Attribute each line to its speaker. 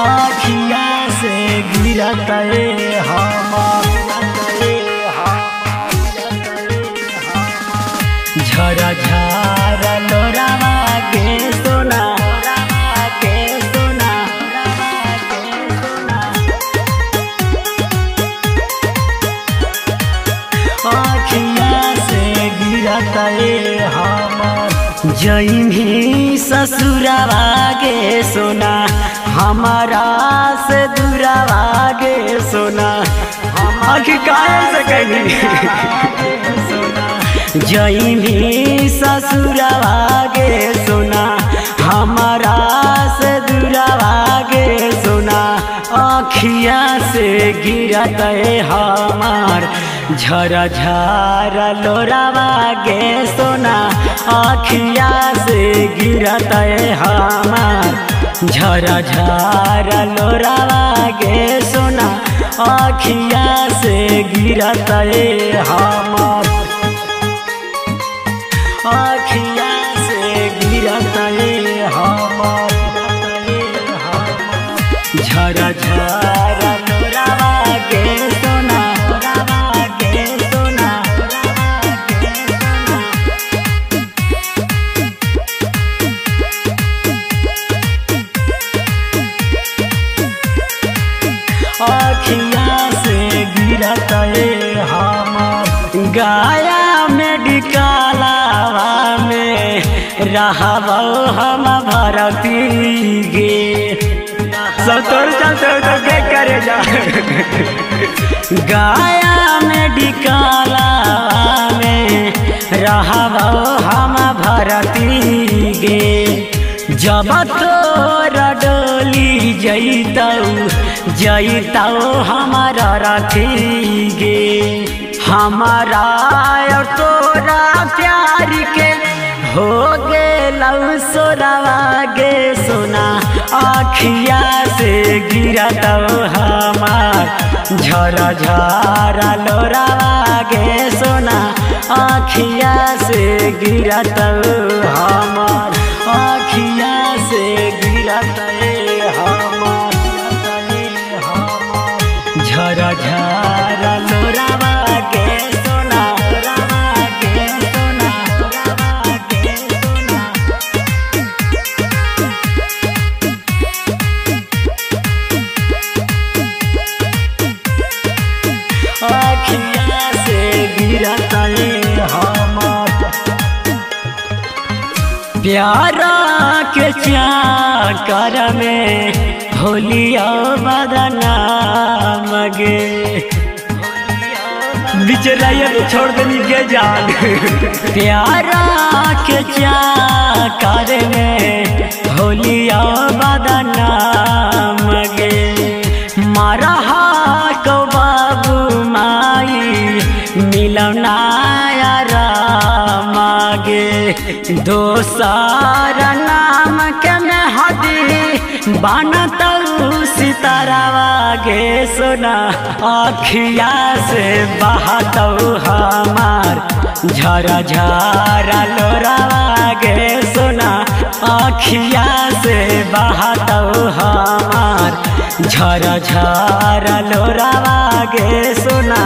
Speaker 1: आँखिया से गिरत झरा झरा लोरावा के सोना आँखिया से गिरत जइमी ससुरावा गे सोना हमारा से दूरावा गे सोना आखिर काहे से कही जइमी ससुरावा गे सोना हमारा से दूरावा गे सोना आँखिया से गिरत हमार झरा झरा लोरावा गे सोना आँखिया से गिरत हमार झरा झरा लोरावा गे सोना आँखिया से गिरत हमार आँखिया से गिरत हमार झरा झरा लोरावा गे सोना आँखिया से गिरत हमार गाया मेडिकलवा में रहब हम भरती गे सब तोड़ चलते तो के करे जा गाया मेडिकलवा में रहब हम भरती गे जब तोरा डोली जैतौ हमारा रथी गे हमारा और तोरा प्यार के हो गेलौ सोरावा गे सोना आँखिया से गिरतौ हमार झरा झरा लोरावा गे सोना आँखिया से गिरतौ हमार आँखिया से गिरत हमार झरा झरा लोरावा गे सोना आँखिया से गिरत हमार प्यारा के चाकर में होलिया बदनाम गे बिचराइया तो छोड़ देनी के जान प्यारा के चाकर में होलिया बदनाम गे मारा को बाबू माई मिलना गे दोसर नाम के में हदी बनतौ सितारावा गे सोना आँखिया से बहतौ हमार झरा झरा लोरावा गे सोना आँखिया से बहतौ हमार झरा झरा लोरावा गे सोना